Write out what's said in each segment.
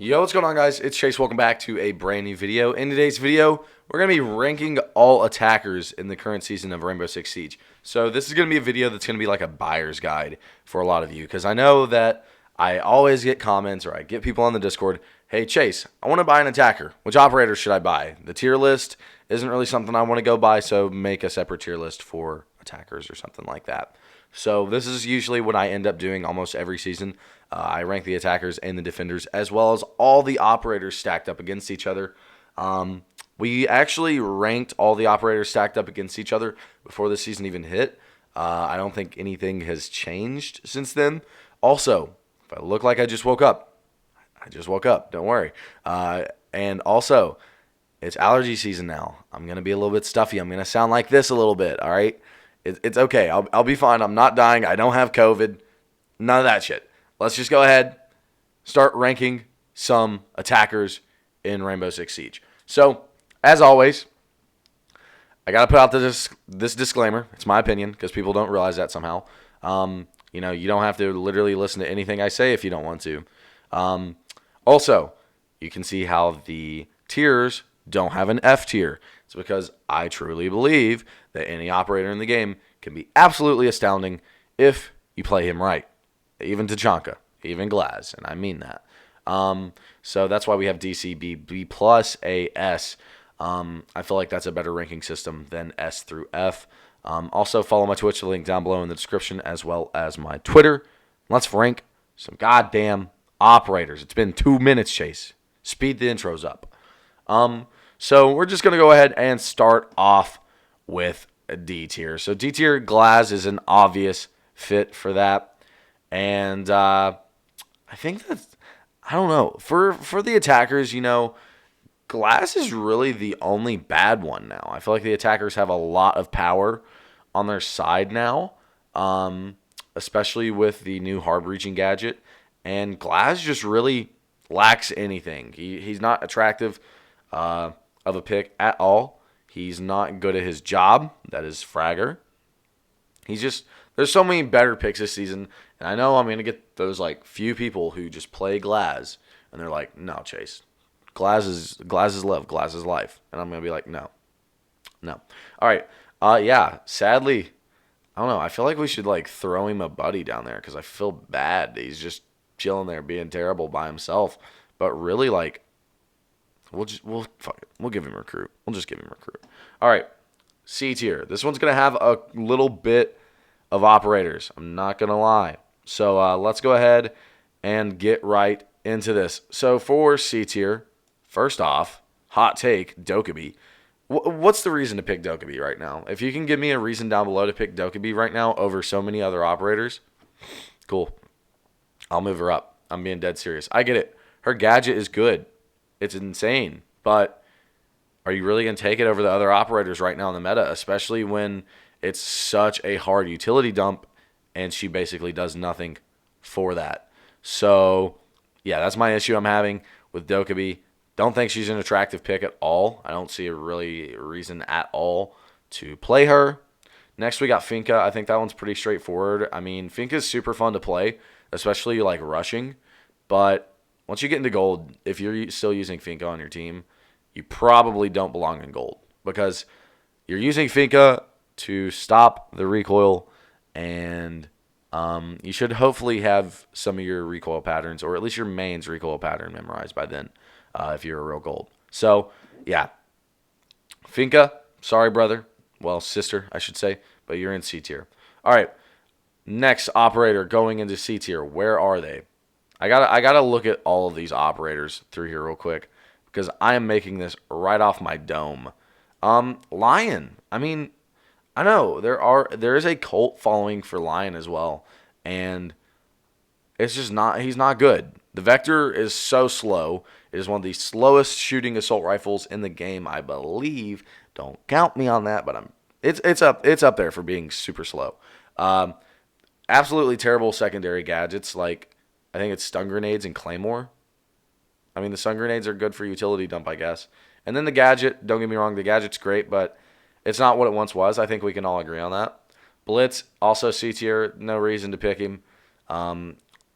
Yo, what's going on, guys? It's Chase. Welcome back to a brand new video. In today's video, we're going to be ranking all attackers in the current season of Rainbow Six Siege. So this is going to be a video that's going to be like a buyer's guide for a lot of you, because I know that I always get comments or I get people on the Discord, hey, Chase, I want to buy an attacker. Which operator should I buy? The tier list isn't really something I want to go buy, so make a separate tier list for attackers or something like that. So this is usually what I end up doing almost every season. I rank the attackers and the defenders, as well as all the operators stacked up against each other. We actually ranked all the operators stacked up against each other before the season even hit. I don't think anything has changed since then. Also, if I look like I just woke up, I just woke up. Don't worry. And also, it's allergy season now. I'm going to be a little bit stuffy. I'm going to sound like this a little bit, all right? It's okay. I'll be fine. I'm not dying. I don't have COVID. None of that shit. Let's just go ahead, start ranking some attackers in Rainbow Six Siege. So, as always, I got to put out this disclaimer. It's my opinion, because people don't realize that somehow. You don't have to literally listen to anything I say if you don't want to. Also, you can see how the tiers don't have an F tier. It's because I truly believe that any operator in the game can be absolutely astounding if you play him right. Even Tachanka, even Glaz, and I mean that. So that's why we have DC, B plus, A, S. I feel like that's a better ranking system than S through F. Also, follow my Twitch, the link down below in the description, as well as my Twitter. Let's rank some goddamn operators. It's been 2 minutes, Chase. Speed the intros up. So we're just going to go ahead and start off with a D tier. So D tier, Glaz is an obvious fit for that. And I think that's, I don't know, for the attackers, Glass is really the only bad one now. I feel like the attackers have a lot of power on their side now, especially with the new hard breaching gadget. And Glass just really lacks anything. He's not attractive of a pick at all. He's not good at his job. That is Fragger. There's so many better picks this season, and I know I'm going to get those few people who just play Glaz, and they're like, no, Chase, Glaz is love, Glaz is life, and I'm going to be like, no. All right, yeah, sadly, I don't know, I feel like we should throw him a buddy down there, because I feel bad. He's just chilling there being terrible by himself, but really, we'll fuck it. We'll give him recruit. We'll just give him recruit. All right, C tier. This one's going to have a little bit of operators. I'm not going to lie. So let's go ahead and get right into this. So for C tier, first off, hot take, Dokkaebi. What's the reason to pick Dokkaebi right now? If you can give me a reason down below to pick Dokkaebi right now over so many other operators, cool. I'll move her up. I'm being dead serious. I get it. Her gadget is good. It's insane. But are you really going to take it over the other operators right now in the meta, especially when it's such a hard utility dump, and she basically does nothing for that? So, yeah, that's my issue I'm having with Dokkaebi. Don't think she's an attractive pick at all. I don't see a really reason at all to play her. Next, we got Finka. I think that one's pretty straightforward. I mean, Finka's super fun to play, especially rushing. But once you get into gold, if you're still using Finka on your team, you probably don't belong in gold, because you're using Finka to stop the recoil, and you should hopefully have some of your recoil patterns, or at least your main's recoil pattern, memorized by then, if you're a real gold. So, yeah. Finka, sorry, brother. Well, sister, I should say, but you're in C tier. All right, next operator going into C tier. Where are they? I gotta look at all of these operators through here real quick, because I am making this right off my dome. Lion. I mean, I know there is a cult following for Lion as well, and it's just he's not good. The Vector is so slow. It is one of the slowest shooting assault rifles in the game, I believe. Don't count me on that, but it's up there for being super slow. Absolutely terrible secondary gadgets, I think it's stun grenades and claymore. I mean, the stun grenades are good for utility dump, I guess. And then the gadget, don't get me wrong, the gadget's great, but it's not what it once was. I think we can all agree on that. Blitz, also C tier. No reason to pick him.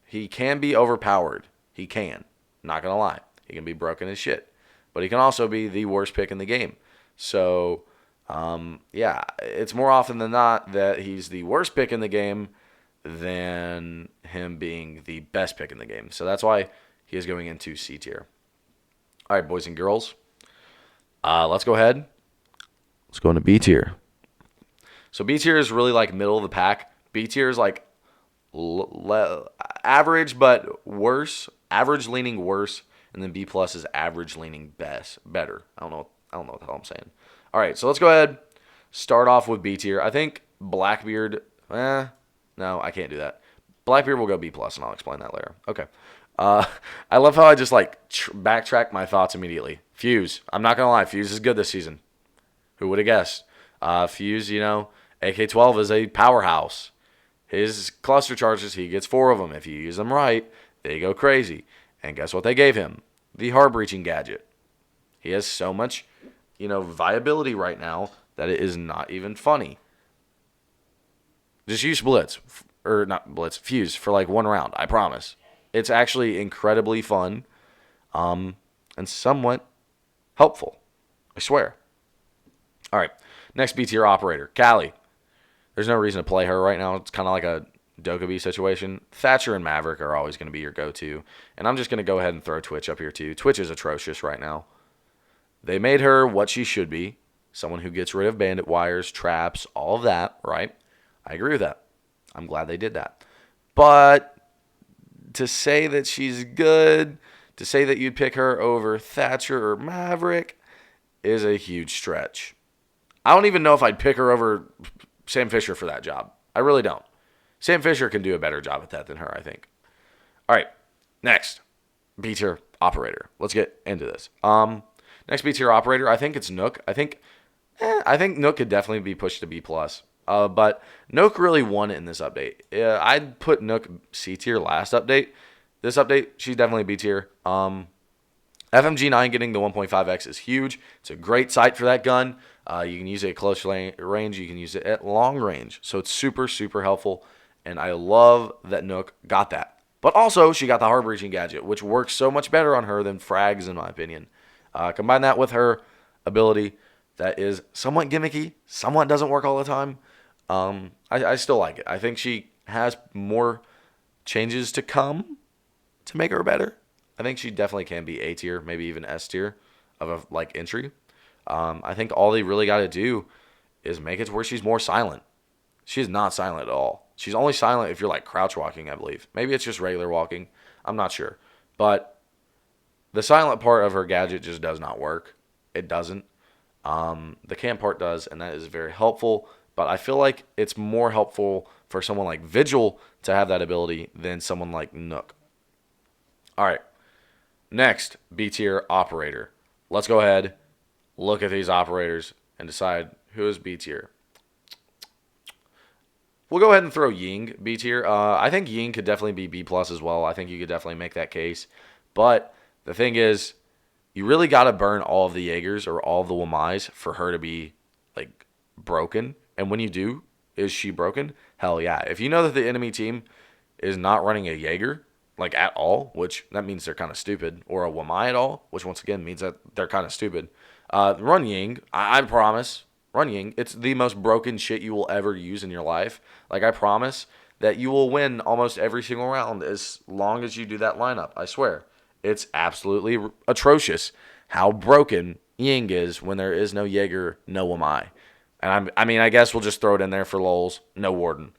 He can be overpowered. He can. Not going to lie. He can be broken as shit. But he can also be the worst pick in the game. So, yeah, it's more often than not that he's the worst pick in the game than him being the best pick in the game. So that's why he is going into C tier. All right, boys and girls. Let's go ahead. Let's go into B tier. So B tier is really like middle of the pack. B tier is like average but worse. Average leaning worse. And then B plus is average leaning better. I don't know what the hell I'm saying. All right, so let's go ahead. Start off with B tier. I think Blackbeard. No, I can't do that. Blackbeard will go B plus, and I'll explain that later. Okay. I love how I just like backtrack my thoughts immediately. Fuse. I'm not gonna lie. Fuse is good this season. Who would have guessed? Fuse, AK-12 is a powerhouse. His cluster charges, he gets 4 of them. If you use them right, they go crazy. And guess what they gave him? The heart-breaching gadget. He has so much, viability right now that it is not even funny. Just use Blitz, or not Blitz, Fuse for like 1 round, I promise. It's actually incredibly fun, and somewhat helpful, I swear. All right, next B tier operator, Callie. There's no reason to play her right now. It's kind of like a Dokkaebi situation. Thatcher and Maverick are always going to be your go-to. And I'm just going to go ahead and throw Twitch up here too. Twitch is atrocious right now. They made her what she should be. Someone who gets rid of bandit wires, traps, all of that, right? I agree with that. I'm glad they did that. But to say that she's good, to say that you'd pick her over Thatcher or Maverick is a huge stretch. I don't even know if I'd pick her over Sam Fisher for that job. I really don't. Sam Fisher can do a better job at that than her, I think. All right, next, B tier operator. Let's get into this. Next B tier operator, I think it's Nook. I think Nook could definitely be pushed to B plus. But Nook really won it in this update. I'd put Nook C tier last update. This update, she's definitely B tier. FMG9 getting the 1.5x is huge. It's a great sight for that gun. You can use it at close range. You can use it at long range. So it's super, super helpful. And I love that Nook got that. But also, she got the heart-breaching gadget, which works so much better on her than frags, in my opinion. Combine that with her ability that is somewhat gimmicky, somewhat doesn't work all the time. I still like it. I think she has more changes to come to make her better. I think she definitely can be A tier, maybe even S tier of a entry. I think all they really got to do is make it to where she's more silent. She's not silent at all. She's only silent if you're like crouch walking, I believe. Maybe it's just regular walking. I'm not sure. But the silent part of her gadget just does not work. It doesn't. The cam part does, and that is very helpful. But I feel like it's more helpful for someone like Vigil to have that ability than someone like Nook. All right. Next, B tier operator. Let's go ahead, look at these operators, and decide who is B tier. We'll go ahead and throw Ying B tier. I think Ying could definitely be B plus as well. I think you could definitely make that case. But the thing is, you really got to burn all of the Jaegers or all of the Wamais for her to be like broken. And when you do, is she broken? Hell yeah. If you know that the enemy team is not running a Jaeger like at all, which that means they're kind of stupid, or a Wamai at all, which once again means that they're kind of stupid. Run Ying. I promise. Run Ying. It's the most broken shit you will ever use in your life. Like, I promise that you will win almost every single round as long as you do that lineup. I swear. It's absolutely atrocious how broken Ying is when there is no Jaeger, no Wamai. And I guess we'll just throw it in there for lols. No Warden.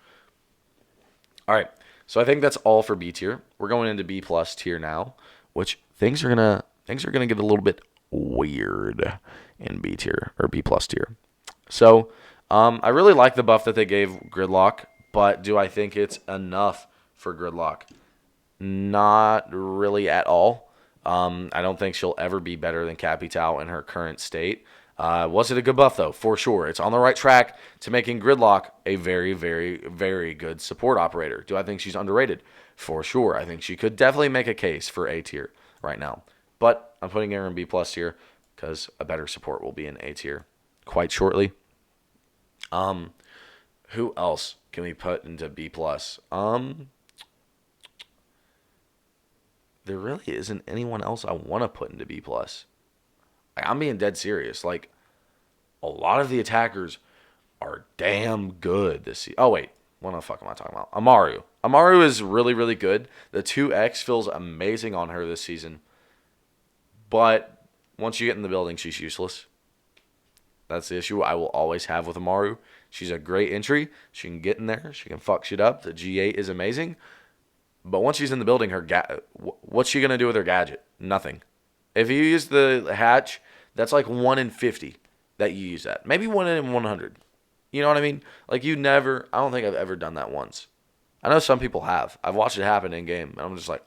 All right. So I think that's all for B tier. We're going into B plus tier now, which things are gonna get a little bit weird in B tier or B plus tier. So I really like the buff that they gave Gridlock, but do I think it's enough for Gridlock? Not really at all. I don't think she'll ever be better than Capitao in her current state. Was it a good buff, though? For sure. It's on the right track to making Gridlock a very, very, very good support operator. Do I think she's underrated? For sure. I think she could definitely make a case for A tier right now. But I'm putting her in B plus tier because a better support will be in A tier quite shortly. Who else can we put into B plus? there really isn't anyone else I want to put into B plus. Like, I'm being dead serious. Like, a lot of the attackers are damn good this season. Oh wait, what the fuck am I talking about? Amaru. Amaru is really, really good. The 2X feels amazing on her this season. But once you get in the building, she's useless. That's the issue I will always have with Amaru. She's a great entry. She can get in there. She can fuck shit up. The G8 is amazing. But once she's in the building, what's she going to do with her gadget? Nothing. If you use the hatch, that's like 1 in 50 that you use that. Maybe 1 in 100. You know what I mean? Like, I don't think I've ever done that once. I know some people have. I've watched it happen in game, and I'm just like,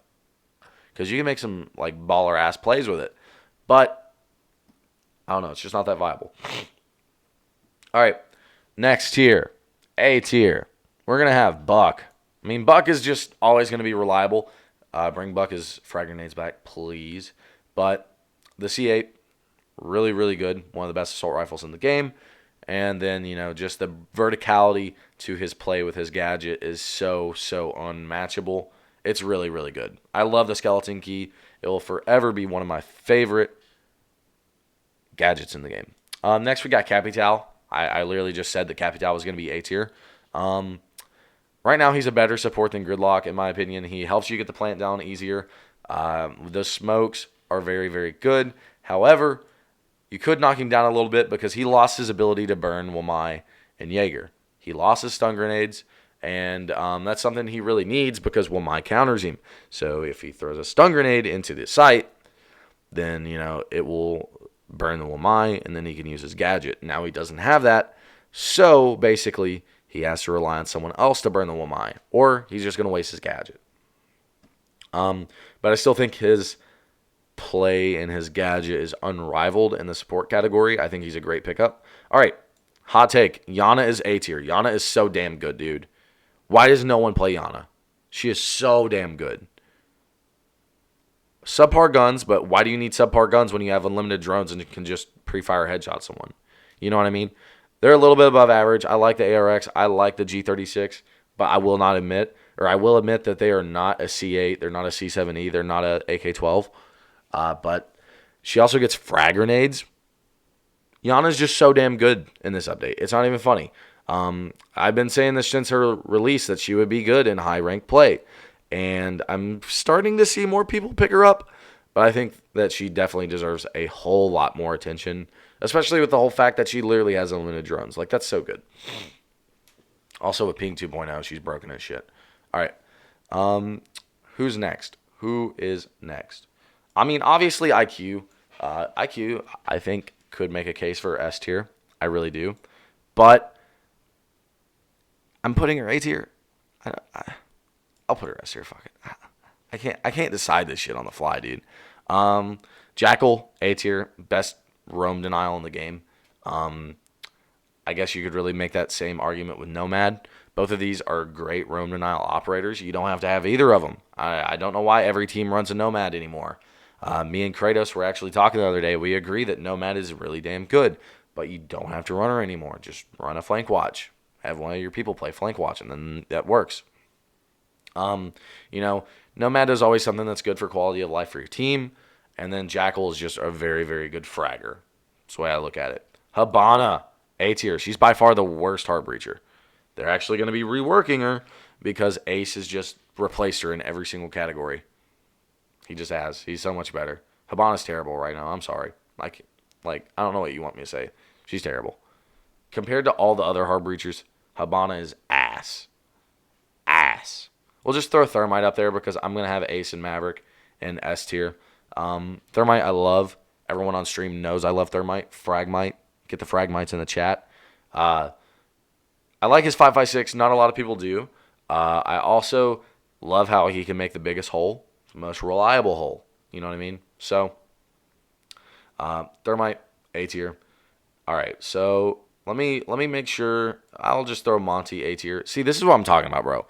because you can make some, like, baller-ass plays with it. But, I don't know. It's just not that viable. All right. Next tier. A tier. We're going to have Buck. I mean, Buck is just always going to be reliable. Bring Buck's frag grenades back, please. But the C8, really, really good. One of the best assault rifles in the game. And then, just the verticality to his play with his gadget is so, so unmatchable. It's really, really good. I love the skeleton key. It will forever be one of my favorite gadgets in the game. Next, we got Capital. I literally just said that Capital was going to be A tier. Right now, he's a better support than Gridlock, in my opinion. He helps you get the plant down easier. The smokes are very, very good. However, you could knock him down a little bit because he lost his ability to burn Wamai and Jaeger. He lost his stun grenades, and that's something he really needs because Wamai counters him. So if he throws a stun grenade into the site, then, it will burn the Wamai, and then he can use his gadget. Now he doesn't have that, so basically he has to rely on someone else to burn the Wamai, or he's just going to waste his gadget. But I still think his play and his gadget is unrivaled in the support category. I think he's a great pickup. All right, hot take. Yana is A tier. Yana is so damn good, dude. Why does no one play Yana? She is so damn good. Subpar guns, but why do you need subpar guns when you have unlimited drones and you can just pre-fire headshot someone? You know what I mean? They're a little bit above average. I like the ARX. I like the G36, but I will admit that they are not a C8. They're not a C7E. They're not a AK-12. But she also gets frag grenades. Yana's just so damn good in this update. It's not even funny. I've been saying this since her release that she would be good in high rank play. And I'm starting to see more people pick her up. But I think that she definitely deserves a whole lot more attention. Especially with the whole fact that she literally has unlimited drones. Like, that's so good. Also with Ping 2.0, she's broken as shit. All right. Who's next? Who is next? I mean, obviously IQ. IQ, I think, could make a case for S tier. I really do. But I'm putting her A tier. I'll put her S tier. Fuck it. I can't decide this shit on the fly, dude. Jackal, A tier. Best roam denial in the game. I guess you could really make that same argument with Nomad. Both of these are great roam denial operators. You don't have to have either of them. I don't know why every team runs a Nomad anymore. Me and Kratos were actually talking the other day. We agree that Nomad is really damn good, but you don't have to run her anymore. Just run a flank watch. Have one of your people play flank watch, and then that works. Nomad is always something that's good for quality of life for your team, and then Jackal is just a very, very good fragger. That's the way I look at it. Habana, A tier. She's by far the worst heart breacher. They're actually going to be reworking her because Ace has just replaced her in every single category. He just has. He's so much better. Habana's terrible right now. I'm sorry. I don't know what you want me to say. She's terrible. Compared to all the other heart breachers, Habana is ass. Ass. We'll just throw Thermite up there because I'm going to have Ace and Maverick in S tier. Thermite I love. Everyone on stream knows I love Thermite. Fragmite. Get the Fragmites in the chat. I like his 5.56. Not a lot of people do. I also love how he can make the biggest hole. The most reliable hole. You know what I mean? So, Thermite, A tier. All right, so let me make sure. I'll just throw Monty A tier. See, this is what I'm talking about, bro.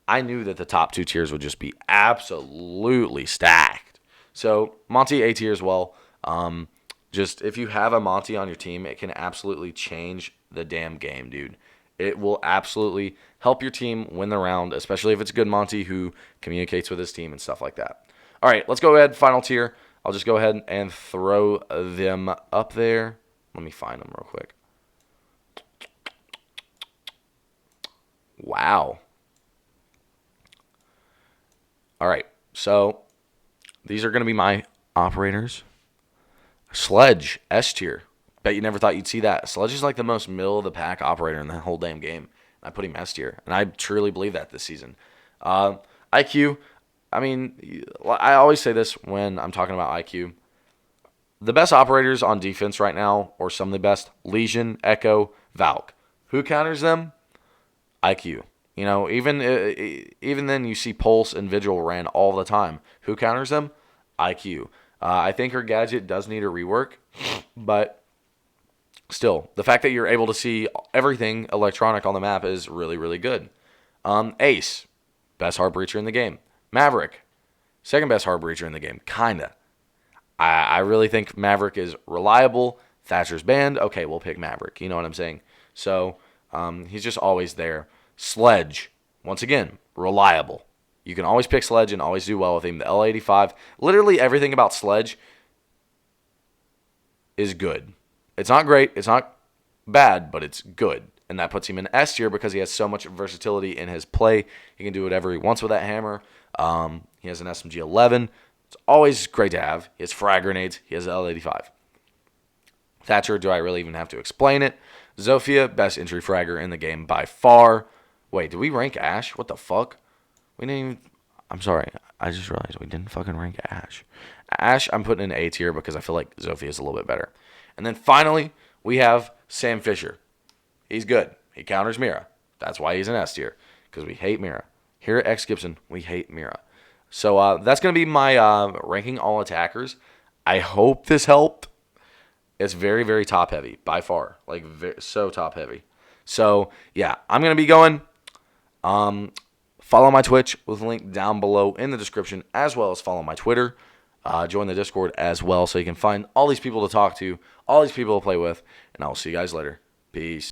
I knew that the top two tiers would just be absolutely stacked. So, Monty A tier as well. Just if you have a Monty on your team, it can absolutely change the damn game, dude. It will absolutely help your team win the round, especially if it's a good Monty who communicates with his team and stuff like that. All right, let's go ahead. Final tier. I'll just go ahead and throw them up there. Let me find them real quick. Wow. All right, so these are going to be my operators. Sledge, S tier. Bet you never thought you'd see that. Sledge is like the most middle-of-the-pack operator in the whole damn game. I put him S tier, and I truly believe that this season. IQ, I mean, I always say this when I'm talking about IQ. The best operators on defense right now, or some of the best, Legion, Echo, Valk. Who counters them? IQ. You know, even then you see Pulse and Vigil ran all the time. Who counters them? IQ. I think her gadget does need a rework, but still, the fact that you're able to see everything electronic on the map is really, really good. Ace, best hard breacher in the game. Maverick, second best hard breacher in the game. Kinda. I really think Maverick is reliable. Thatcher's banned. Okay, we'll pick Maverick. You know what I'm saying? So he's just always there. Sledge, once again, reliable. You can always pick Sledge and always do well with him. The L85, literally everything about Sledge is good. It's not great. It's not bad, but it's good. And that puts him in S tier because he has so much versatility in his play. He can do whatever he wants with that hammer. He has an SMG-11. It's always great to have. He has frag grenades. He has an L85. Thatcher, do I really even have to explain it? Zofia, best entry fragger in the game by far. Wait, did we rank Ash? What the fuck? We didn't even... I'm sorry. I just realized we didn't fucking rank Ash. Ash, I'm putting in A tier because I feel like Zofia is a little bit better. And then finally, we have Sam Fisher. He's good. He counters Mira. That's why he's an S tier, because we hate Mira. Here at xGipson, we hate Mira. So that's going to be my ranking all attackers. I hope this helped. It's very, very top heavy by far. Like, so top heavy. So, yeah, I'm going to be going. Follow my Twitch with a link down below in the description, as well as follow my Twitter. Join the Discord as well so you can find all these people to talk to, all these people to play with, and I will see you guys later. Peace.